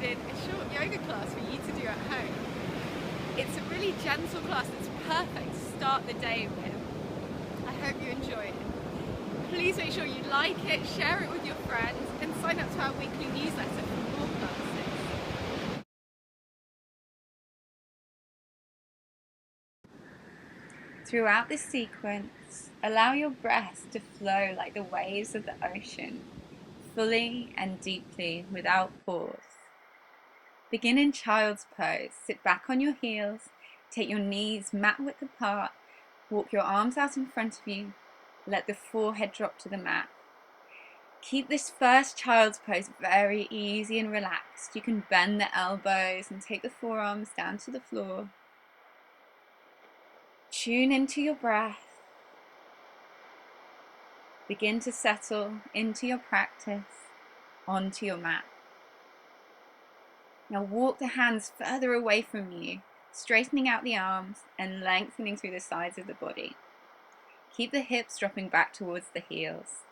recorded a short yoga class for you to do at home. It's a really gentle class that's perfect to start the day with. I hope you enjoy it. Please make sure you like it, share it with your friends, and sign up to our weekly newsletter for more classes. Throughout this sequence, allow your breath to flow like the waves of the ocean, fully and deeply without pause. Begin in child's pose. Sit back on your heels, take your knees mat width apart, walk your arms out in front of you, let the forehead drop to the mat. Keep this first child's pose very easy and relaxed. You can bend the elbows and take the forearms down to the floor. Tune into your breath. Begin to settle into your practice, onto your mat. Now walk the hands further away from you, straightening out the arms and lengthening through the sides of the body. Keep the hips dropping back towards the heels.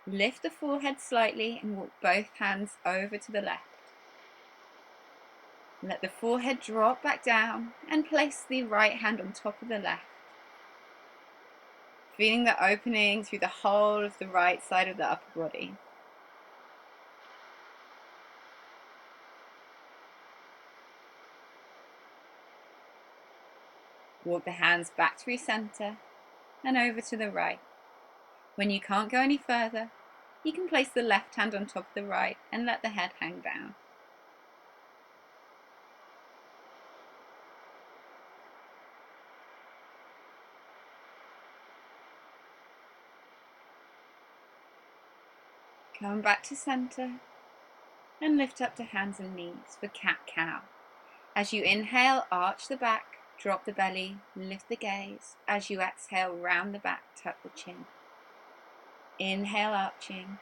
Lift the forehead slightly and walk both hands over to the left. Let the forehead drop back down and place the right hand on top of the left. Feeling the opening through the whole of the right side of the upper body. Walk the hands back through center and over to the right. When you can't go any further, you can place the left hand on top of the right and let the head hang down. Come back to center and lift up to hands and knees for cat-cow. As you inhale, arch the back, drop the belly, lift the gaze. As you exhale, round the back, tuck the chin. Inhale, arching.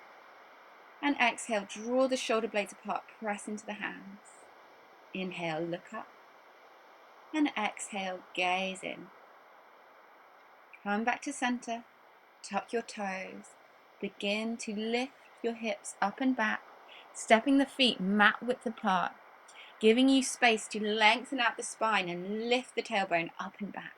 And exhale, draw the shoulder blades apart, press into the hands. Inhale, look up. And exhale, gaze in. Come back to center, tuck your toes. Begin to lift your hips up and back, stepping the feet mat width apart, giving you space to lengthen out the spine and lift the tailbone up and back.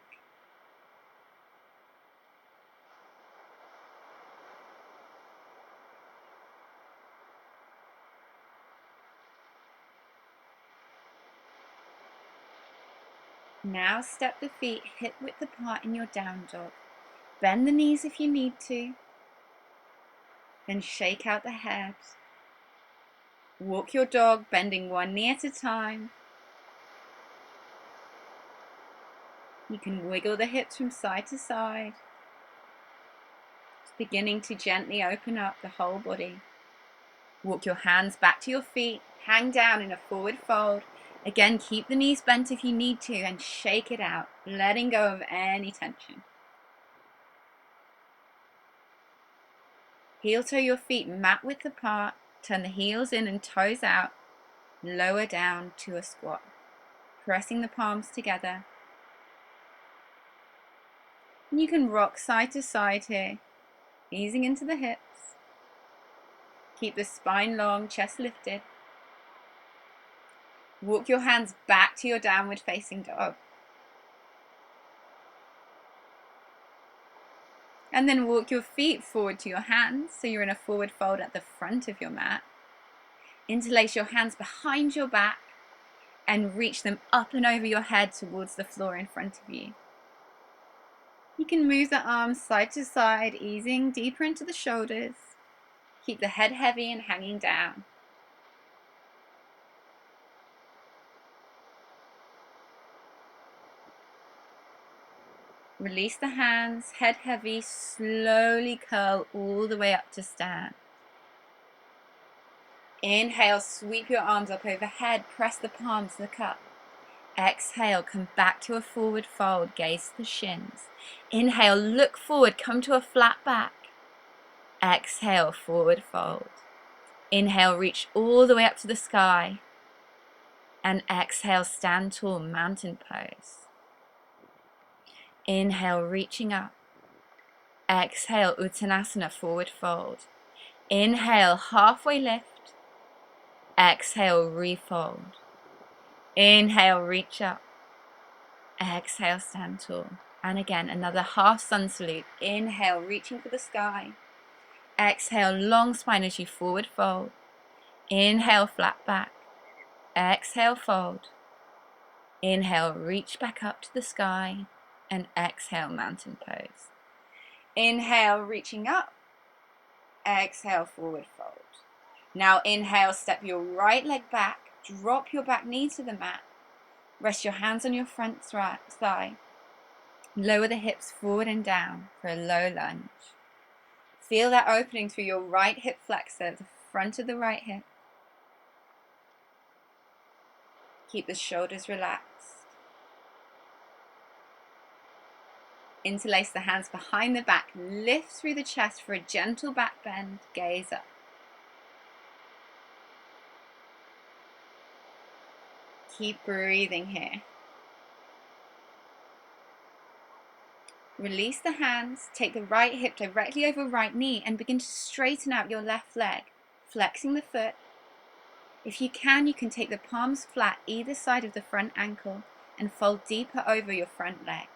Now step the feet hip width apart in your down dog. Bend the knees if you need to. Then shake out the head. Walk your dog, bending one knee at a time. You can wiggle the hips from side to side, beginning to gently open up the whole body. Walk your hands back to your feet, hang down in a forward fold. Again, keep the knees bent if you need to and shake it out, letting go of any tension. Heel toe your feet mat width apart, turn the heels in and toes out, lower down to a squat, pressing the palms together. And you can rock side to side here, easing into the hips. Keep the spine long, chest lifted. Walk your hands back to your downward facing dog. And then walk your feet forward to your hands so you're in a forward fold at the front of your mat. Interlace your hands behind your back and reach them up and over your head towards the floor in front of you. You can move the arms side to side, easing deeper into the shoulders. Keep the head heavy and hanging down. Release the hands, head heavy, slowly curl all the way up to stand. Inhale, sweep your arms up overhead, press the palms to the cup. Exhale, come back to a forward fold, gaze to the shins. Inhale, look forward, come to a flat back. Exhale, forward fold. Inhale, reach all the way up to the sky. And exhale, stand tall, mountain pose. Inhale, reaching up. Exhale, Uttanasana, forward fold. Inhale, halfway lift. Exhale, refold. Inhale, reach up. Exhale, stand tall. And again, another half sun salute. Inhale, reaching for the sky. Exhale, long spine as you forward fold. Inhale, flat back. Exhale, fold. Inhale, reach back up to the sky. And exhale, mountain pose. Inhale, reaching up. Exhale, forward fold. Now inhale, step your right leg back. Drop your back knee to the mat. Rest your hands on your front thigh. Lower the hips forward and down for a low lunge. Feel that opening through your right hip flexor, the front of the right hip. Keep the shoulders relaxed. Interlace the hands behind the back. Lift through the chest for a gentle back bend. Gaze up. Keep breathing here. Release the hands. Take the right hip directly over right knee and begin to straighten out your left leg, flexing the foot. If you can take the palms flat either side of the front ankle and fold deeper over your front leg.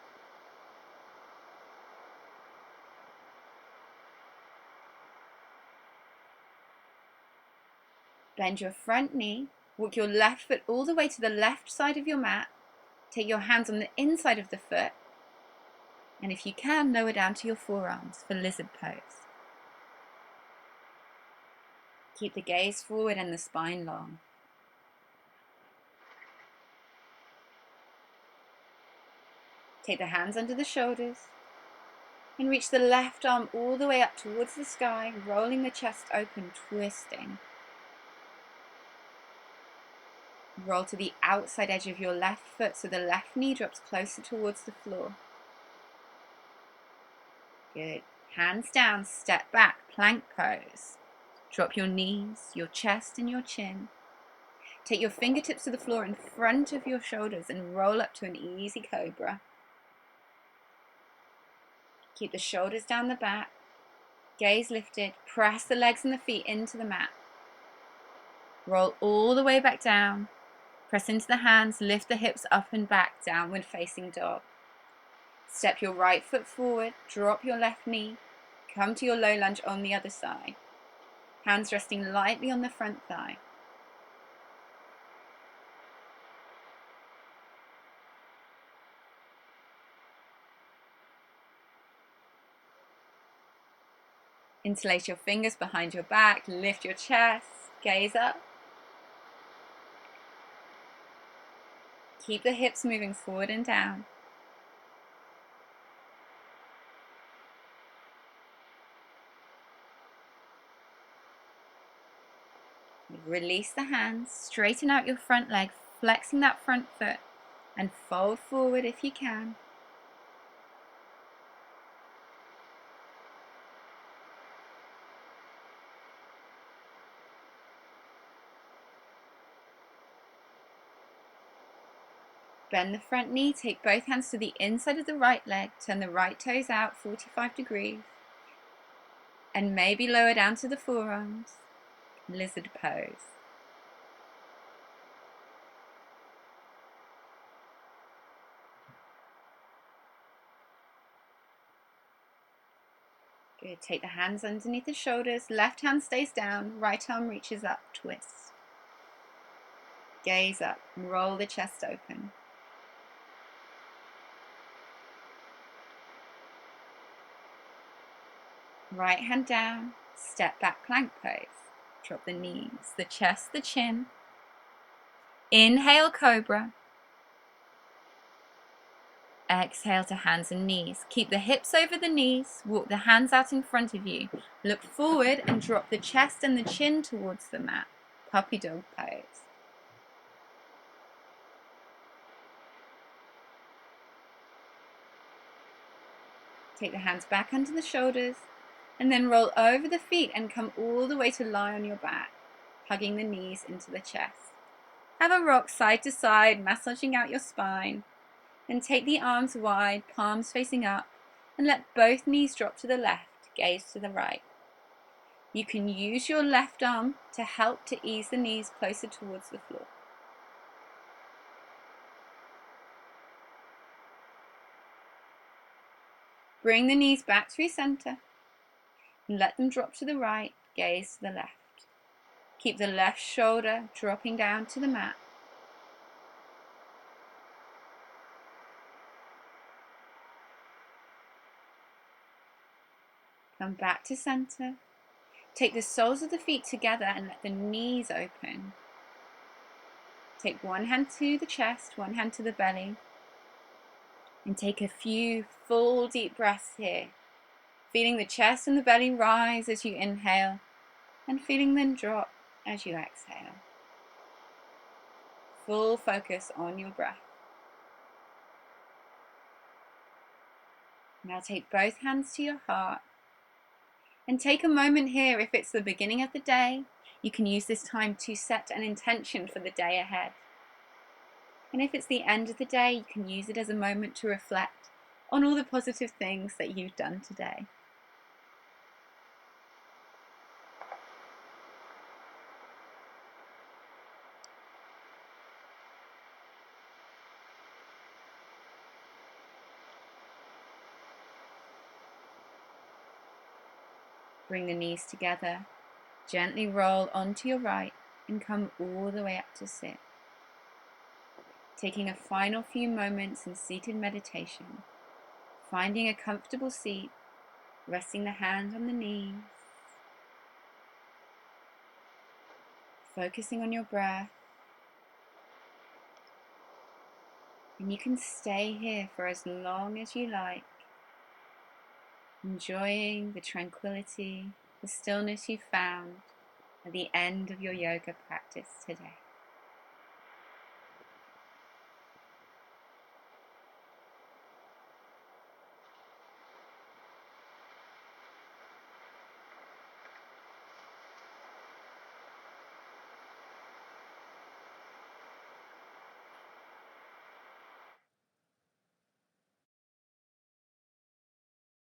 Bend your front knee, walk your left foot all the way to the left side of your mat. Take your hands on the inside of the foot, and if you can, lower down to your forearms for lizard pose. Keep the gaze forward and the spine long. Take the hands under the shoulders and reach the left arm all the way up towards the sky, rolling the chest open, twisting. Roll to the outside edge of your left foot so the left knee drops closer towards the floor. Good. Hands down, step back, plank pose. Drop your knees, your chest and your chin. Take your fingertips to the floor in front of your shoulders and roll up to an easy cobra. Keep the shoulders down the back, gaze lifted, press the legs and the feet into the mat. Roll all the way back down, press into the hands, lift the hips up and back, downward facing dog. Step your right foot forward, drop your left knee, come to your low lunge on the other side. Hands resting lightly on the front thigh. Interlace your fingers behind your back, lift your chest, gaze up. Keep the hips moving forward and down. Release the hands, straighten out your front leg, flexing that front foot, and fold forward if you can. Bend the front knee, take both hands to the inside of the right leg, turn the right toes out 45 degrees, and maybe lower down to the forearms, lizard pose. Good, take the hands underneath the shoulders, left hand stays down, right arm reaches up, twist. Gaze up, roll the chest open. Right hand down, step back plank pose. Drop the knees, the chest, the chin. Inhale, cobra. Exhale to hands and knees. Keep the hips over the knees, walk the hands out in front of you. Look forward and drop the chest and the chin towards the mat. Puppy dog pose. Take the hands back under the shoulders and then roll over the feet and come all the way to lie on your back, hugging the knees into the chest. Have a rock side to side, massaging out your spine. Then take the arms wide, palms facing up, and let both knees drop to the left, gaze to the right. You can use your left arm to help to ease the knees closer towards the floor. Bring the knees back through center and let them drop to the right, gaze to the left. Keep the left shoulder dropping down to the mat. Come back to center. Take the soles of the feet together and let the knees open. Take one hand to the chest, one hand to the belly. And take a few full deep breaths here. Feeling the chest and the belly rise as you inhale and feeling them drop as you exhale. Full focus on your breath. Now take both hands to your heart and take a moment here. If it's the beginning of the day, you can use this time to set an intention for the day ahead. And if it's the end of the day, you can use it as a moment to reflect on all the positive things that you've done today. Bring the knees together, gently roll onto your right and come all the way up to sit. Taking a final few moments in seated meditation, finding a comfortable seat, resting the hand on the knees, focusing on your breath, and you can stay here for as long as you like, enjoying the tranquility, the stillness you found at the end of your yoga practice today.